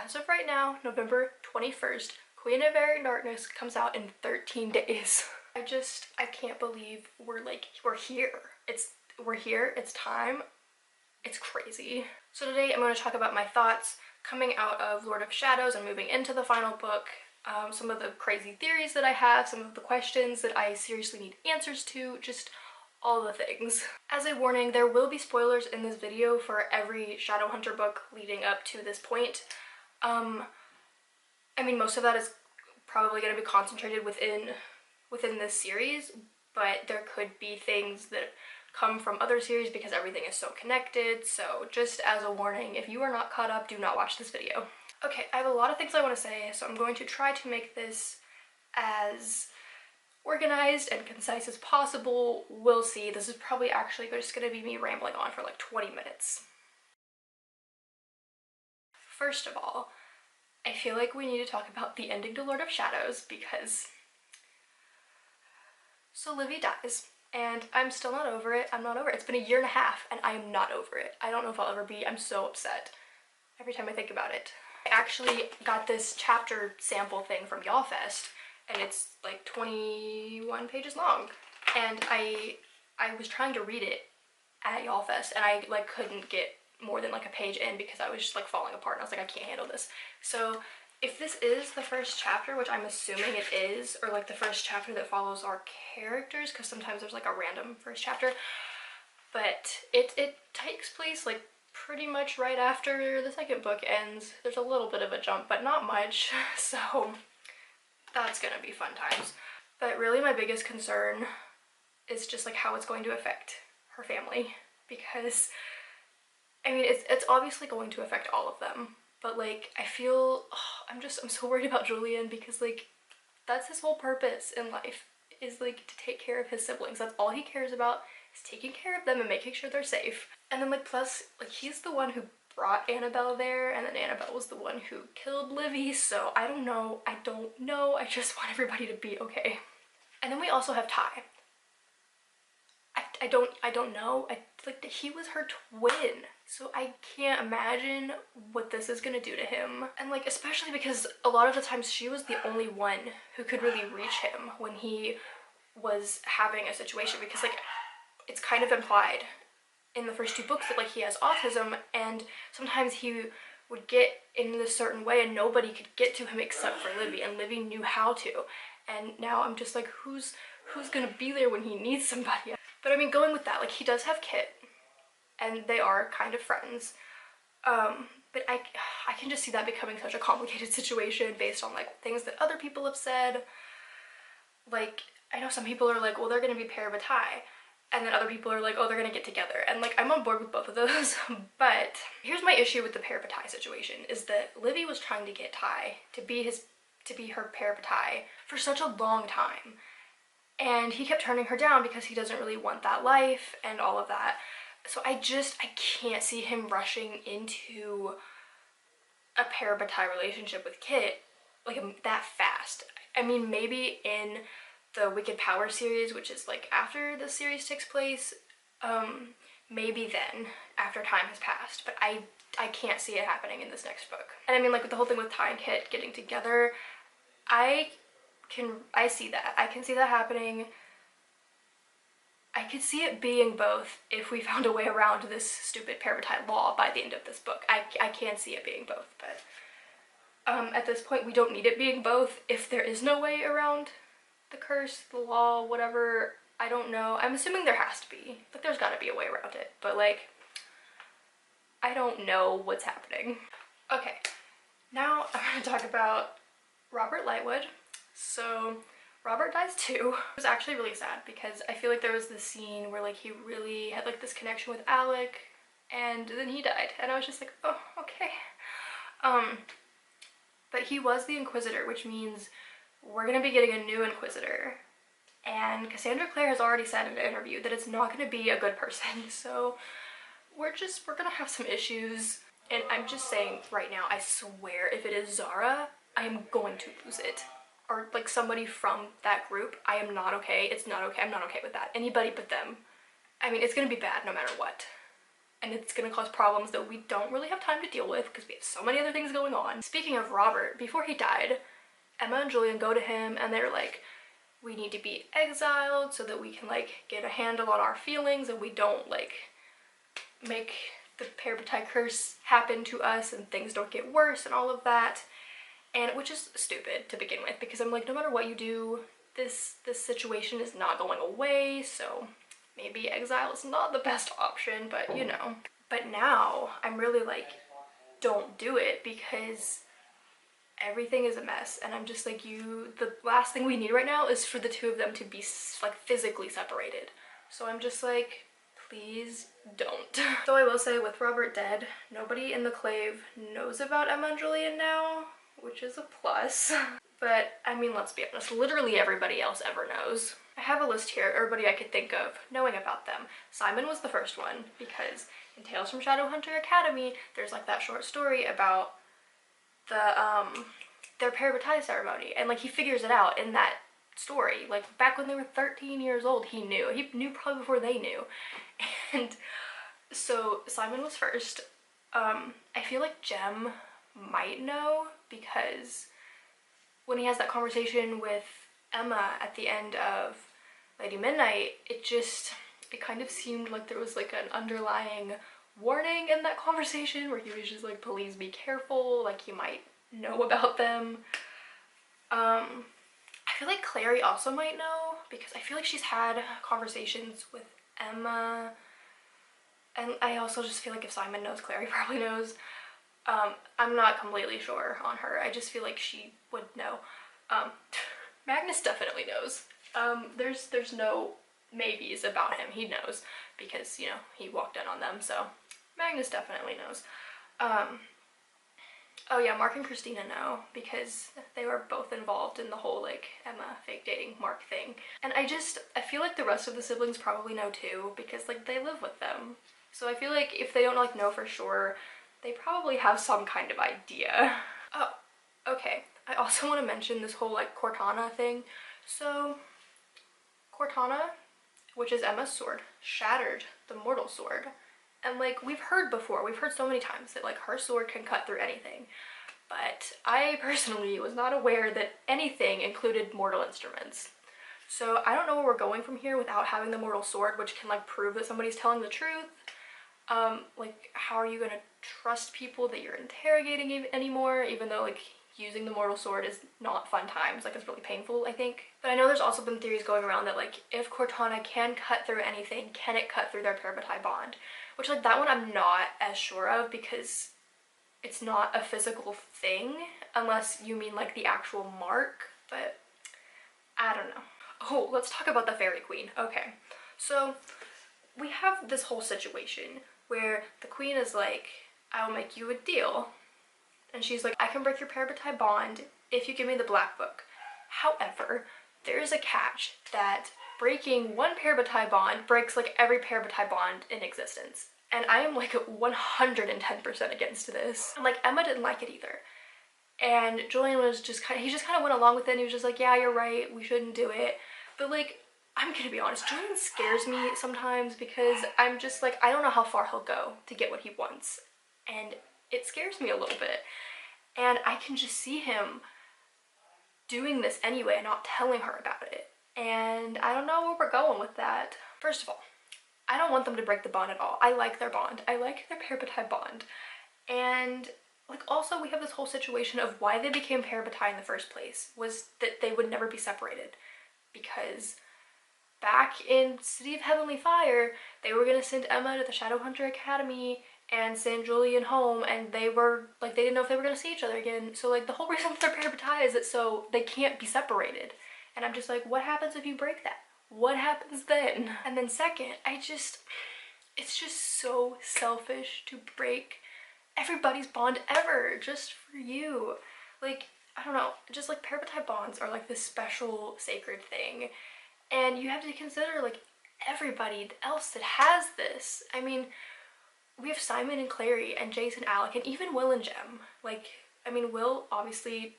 as of right now, November 21st, Queen of Air and Darkness comes out in 13 days. I can't believe we're here. We're here, it's time. It's crazy. So today I'm going to talk about my thoughts coming out of Lord of Shadows and moving into the final book, some of the crazy theories that I have, some of the questions that I seriously need answers to, just all the things. As a warning, there will be spoilers in this video for every Shadowhunter book leading up to this point. I mean, most of that is probably going to be concentrated within this series, but there could be things that come from other series because everything is so connected. So just as a warning, if you are not caught up, do not watch this video. Okay, I have a lot of things I want to say, so I'm going to try to make this as organized and concise as possible. We'll see. This is probably actually just going to be me rambling on for like 20 minutes. First of all, I feel like we need to talk about the ending to Lord of Shadows because... So Livy dies, and I'm still not over it. I'm not over it. It's been a year and a half, and I am not over it. I don't know if I'll ever be. I'm so upset every time I think about it. I actually got this chapter sample thing from YALLFest, and it's like 21 pages long. And I was trying to read it at YALLFest, and I like couldn't get more than like a page in because I was just like falling apart, and I was like, I can't handle this. So if this is the first chapter, which I'm assuming it is, or like the first chapter that follows our characters, because sometimes there's like a random first chapter, but it takes place like pretty much right after the second book ends. There's a little bit of a jump, but not much, so that's gonna be fun times. But really my biggest concern is just like how it's going to affect her family, because I mean, it's obviously going to affect all of them, but like I feel I'm so worried about Julian, because like that's his whole purpose in life, is like to take care of his siblings. That's all he cares about, is taking care of them and making sure they're safe. And then like plus like he's the one who brought Annabelle there, and then Annabelle was the one who killed Livy, so I don't know, I just want everybody to be okay. And then we also have Ty. I don't know, like he was her twin, so I can't imagine what this is gonna do to him. And like especially because a lot of the times she was the only one who could really reach him when he was having a situation, because like it's kind of implied in the first two books that like he has autism, and sometimes he would get in a certain way and nobody could get to him except for Livy, and Livy knew how to. And now I'm just like, who's gonna be there when he needs somebody? But I mean, going with that, like he does have Kit, and they are kind of friends, but I can just see that becoming such a complicated situation based on like things that other people have said. Like I know some people are like, well, they're gonna be paired with Ty, and then other people are like, oh, they're gonna get together, and like I'm on board with both of those. But here's my issue with the pair of Ty situation, is that Livy was trying to get Ty to be her pair of Ty for such a long time, and he kept turning her down because he doesn't really want that life and all of that. So I can't see him rushing into a parabatai relationship with Kit like that fast. I mean, maybe in the Wicked Power series, which is like after the series takes place, maybe then, after time has passed, but I can't see it happening in this next book. And I mean, like with the whole thing with Ty and Kit getting together, I see that. I can see that happening. I could see it being both if we found a way around this stupid parabatai law by the end of this book. I can see it being both, but at this point we don't need it being both if there is no way around the curse, the law, whatever. I don't know. I'm assuming there has to be. Like there's gotta be a way around it, but like I don't know what's happening. Okay, now I'm gonna talk about Robert Lightwood. So Robert dies too. It was actually really sad because I feel like there was this scene where like he really had like this connection with Alec, and then he died, and I was just like, oh, okay. But he was the Inquisitor, which means we're gonna be getting a new Inquisitor, and Cassandra Clare has already said in an interview that it's not gonna be a good person, so we're gonna have some issues. And I'm just saying right now, I swear if it is Zara, I'm going to lose it. Or like somebody from that group, I am not okay. It's not okay. I'm not okay with that. Anybody but them. I mean, it's gonna be bad no matter what. and it's gonna cause problems that we don't really have time to deal with because we have so many other things going on. Speaking of Robert, before he died, Emma and Julian go to him and they're like, we need to be exiled so that we can like get a handle on our feelings and we don't like make the Parabatai curse happen to us and things don't get worse and all of that. And which is stupid to begin with, because I'm like, no matter what you do, this situation is not going away, so maybe exile is not the best option, but you know. But now I'm really like, don't do it, because everything is a mess, and I'm just like, the last thing we need right now is for the two of them to be like physically separated. So I'm just like, please don't. So I will say, with Robert dead, nobody in the clave knows about Emma and Julian now, which is a plus. But I mean, let's be honest, literally everybody else ever knows. I have a list here, everybody I could think of knowing about them. Simon was the first one, because in Tales from Shadowhunter Academy, there's like that short story about their Parabatai ceremony, and like he figures it out in that story. Like back when they were 13 years old, he knew probably before they knew. And so Simon was first. I feel like Jem might know, because when he has that conversation with Emma at the end of Lady Midnight, it kind of seemed like there was like an underlying warning in that conversation where he was just like, please be careful, like you might know about them. I feel like Clary also might know, because I feel like she's had conversations with Emma, and I also just feel like if Simon knows, Clary probably knows. I'm not completely sure on her. I just feel like she would know. Magnus definitely knows. There's no maybes about him. He knows, because, you know, he walked in on them, so Magnus definitely knows. Oh yeah, Mark and Christina know, because they were both involved in the whole like Emma fake dating Mark thing. And I feel like the rest of the siblings probably know too, because like they live with them. So I feel like if they don't like know for sure, they probably have some kind of idea. Oh, okay. I also want to mention this whole like Cortana thing. So Cortana, which is Emma's sword, shattered the mortal sword. And like we've heard so many times that like her sword can cut through anything. But I personally was not aware that anything included mortal instruments. So I don't know where we're going from here without having the mortal sword, which can like prove that somebody's telling the truth. Like how are you gonna trust people that you're interrogating anymore, even though like using the mortal sword is not fun times, like it's really painful, I think. But I know there's also been theories going around that like if Cortana can cut through anything, can it cut through their Parabatai bond? Which like that one I'm not as sure of, because it's not a physical thing, unless you mean like the actual mark, but I don't know. Oh, let's talk about the Fairy Queen. Okay, so we have this whole situation where the queen is like, I'll make you a deal. And she's like, I can break your Parabatai bond if you give me the black book. However, there is a catch that breaking one Parabatai bond breaks like every Parabatai bond in existence. And I am like 110% against this. And like Emma didn't like it either. And Julian was just he just kind of went along with it, and he was just like, yeah, you're right, we shouldn't do it. But like, I'm gonna be honest, Julian scares me sometimes, because I'm just like, I don't know how far he'll go to get what he wants. And it scares me a little bit. And I can just see him doing this anyway and not telling her about it. And I don't know where we're going with that. First of all, I don't want them to break the bond at all. I like their bond. I like their Parabatai bond. And like also we have this whole situation of why they became Parabatai in the first place was that they would never be separated. Because back in City of Heavenly Fire, they were going to send Emma to the Shadowhunter Academy and send Julian home, and they were like, they didn't know if they were going to see each other again. So like the whole reason they're Parabatai is that so they can't be separated. And I'm just like, what happens if you break that? What happens then? And then second, it's just so selfish to break everybody's bond ever just for you. Like, I don't know, just like Parabatai bonds are like this special sacred thing. And you have to consider like everybody else that has this. I mean, we have Simon and Clary and Jace and Alec and even Will and Jem. Like, I mean, Will obviously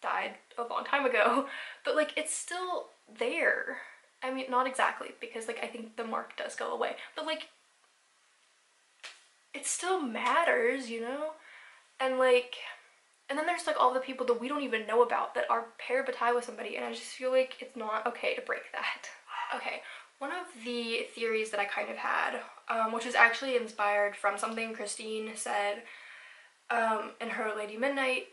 died a long time ago, but like it's still there. I mean, not exactly, because like I think the mark does go away, but like it still matters, you know? And like, and then there's like all the people that we don't even know about that are parabatai with somebody, and I just feel like it's not okay to break that. Okay, one of the theories that I kind of had, which is actually inspired from something Christine said in her Lady Midnight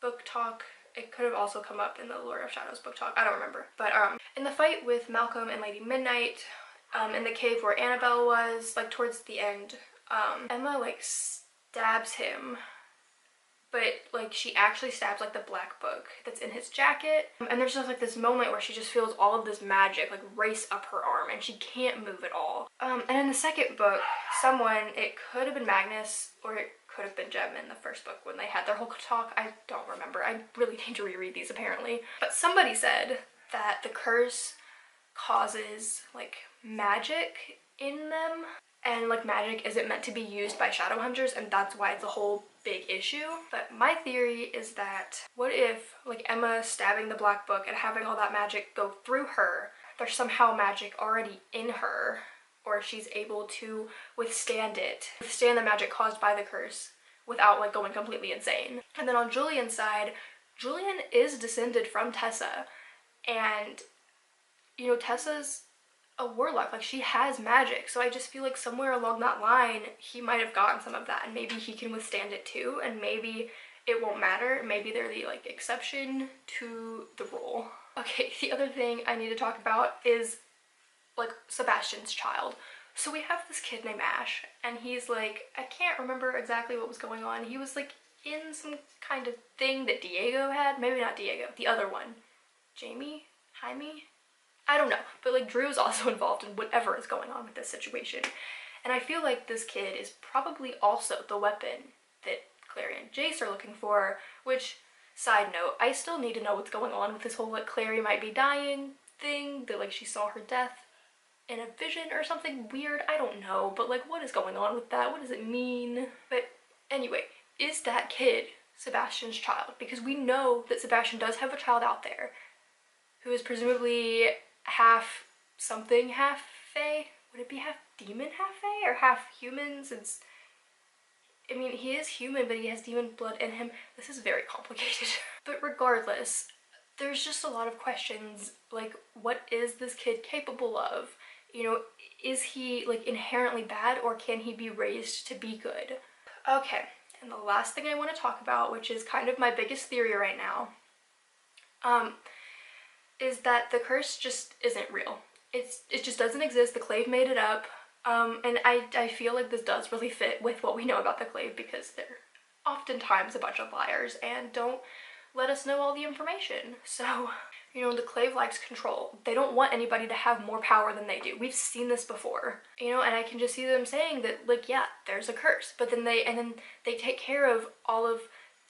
book talk. It could have also come up in the Lord of Shadows book talk, I don't remember. But in the fight with Malcolm and Lady Midnight, in the cave where Annabelle was, like towards the end, Emma like stabs him, but like she actually stabs like the black book that's in his jacket. And there's just like this moment where she just feels all of this magic like race up her arm and she can't move at all. And in the second book, someone, it could have been Magnus or it could have been Jem in the first book when they had their whole talk. I don't remember. I really need to reread these apparently. But somebody said that the curse causes like magic in them, and like magic isn't meant to be used by shadow hunters, and that's why it's a whole big issue. But my theory is that what if like Emma stabbing the black book and having all that magic go through her, there's somehow magic already in her, or she's able to withstand the magic caused by the curse without like going completely insane. And then on Julian's side, Julian is descended from Tessa, and you know, Tessa's a warlock, like she has magic, so I just feel like somewhere along that line he might have gotten some of that, and maybe he can withstand it too, and maybe it won't matter, maybe they're the like exception to the rule. Okay, the other thing I need to talk about is like Sebastian's child. So we have this kid named Ash, and he's like, I can't remember exactly what was going on. He was like in some kind of thing that Diego had, maybe not Diego, the other one, Jaime, I don't know, but like Drew's also involved in whatever is going on with this situation. And I feel like this kid is probably also the weapon that Clary and Jace are looking for, which, side note, I still need to know what's going on with this whole like Clary might be dying thing, that like she saw her death in a vision or something weird, I don't know, but like what is going on with that? What does it mean? But anyway, is that kid Sebastian's child? Because we know that Sebastian does have a child out there who is presumably half something, half fae? Would it be half demon, half fae? Or half human, since, I mean, he is human, but he has demon blood in him. This is very complicated. But regardless, there's just a lot of questions, like, what is this kid capable of? You know, is he, like, inherently bad, or can he be raised to be good? Okay, and the last thing I want to talk about, which is kind of my biggest theory right now, is that the curse just isn't real. It just doesn't exist. The Clave made it up. And I feel like this does really fit with what we know about the Clave, because they're oftentimes a bunch of liars and don't let us know all the information. So, you know, the Clave likes control. They don't want anybody to have more power than they do. We've seen this before, you know, and I can just see them saying that, like, yeah, there's a curse, but then they take care of all of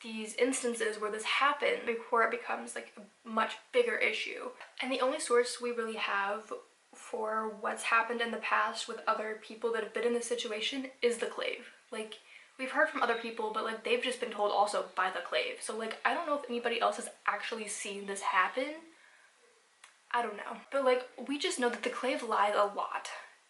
these instances where this happened before it becomes like a much bigger issue. And the only source we really have for what's happened in the past with other people that have been in this situation is the Clave. Like, we've heard from other people, but like they've just been told also by the Clave. So like, I don't know if anybody else has actually seen this happen. I don't know. But like, we just know that the Clave lies a lot,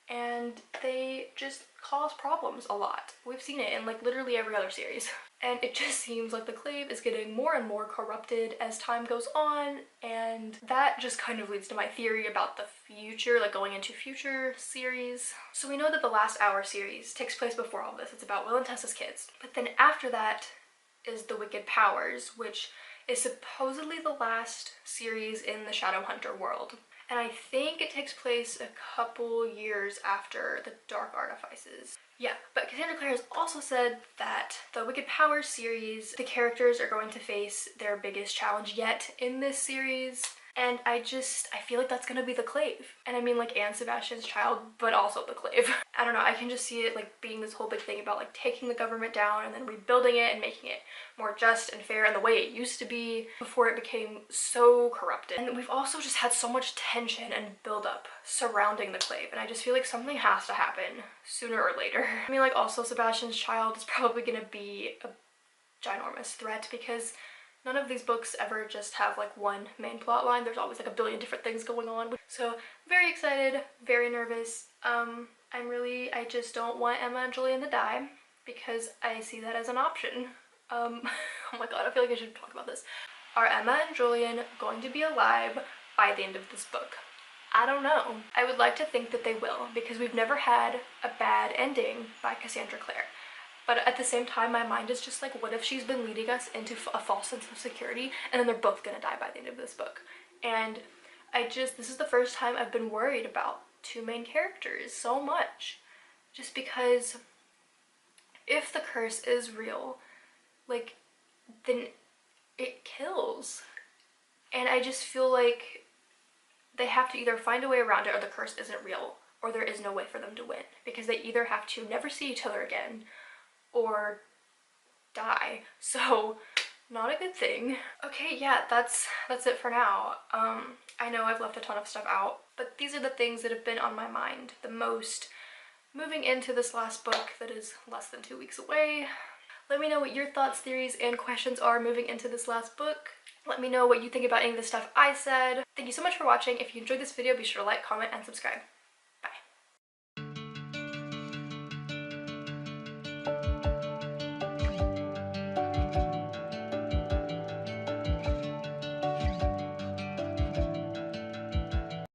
and they just cause problems a lot. We've seen it in like literally every other series. And it just seems like the Clave is getting more and more corrupted as time goes on, and that just kind of leads to my theory about the future, like going into future series. So we know that the Last Hour series takes place before all this. It's about Will and Tessa's kids. But then after that is the Wicked Powers, which is supposedly the last series in the Shadowhunter world. And I think it takes place a couple years after the Dark Artifices. Yeah, but Cassandra Clare has also said that the Wicked Powers series, the characters are going to face their biggest challenge yet in this series. And I feel like that's gonna be the Clave. And I mean like Anne Sebastian's child, but also the Clave. I don't know, I can just see it like being this whole big thing about like taking the government down and then rebuilding it and making it more just and fair and the way it used to be before it became so corrupted. And we've also just had so much tension and buildup surrounding the Clave, and I just feel like something has to happen sooner or later. I mean, like, also Sebastian's child is probably gonna be a ginormous threat, because none of these books ever just have like one main plot line. There's always like a billion different things going on. So very excited, very nervous. I just don't want Emma and Julian to die. because I see that as an option. Oh my god, I feel like I should talk about this. Are Emma and Julian going to be alive by the end of this book? I don't know. I would like to think that they will, because we've never had a bad ending by Cassandra Clare. But at the same time, my mind is just like, what if she's been leading us into a false sense of security, and then they're both gonna die by the end of this book? And this is the first time I've been worried about two main characters so much. Just because if the curse is real, like, then it kills. And I just feel like they have to either find a way around it, or the curse isn't real, or there is no way for them to win. Because they either have to never see each other again, or die. So, not a good thing. Okay, yeah, that's it for now. I know I've left a ton of stuff out, but these are the things that have been on my mind the most moving into this last book that is less than 2 weeks away. Let me know what your thoughts, theories, and questions are moving into this last book. Let me know what you think about any of the stuff I said. Thank you so much for watching. If you enjoyed this video, be sure to like, comment, and subscribe.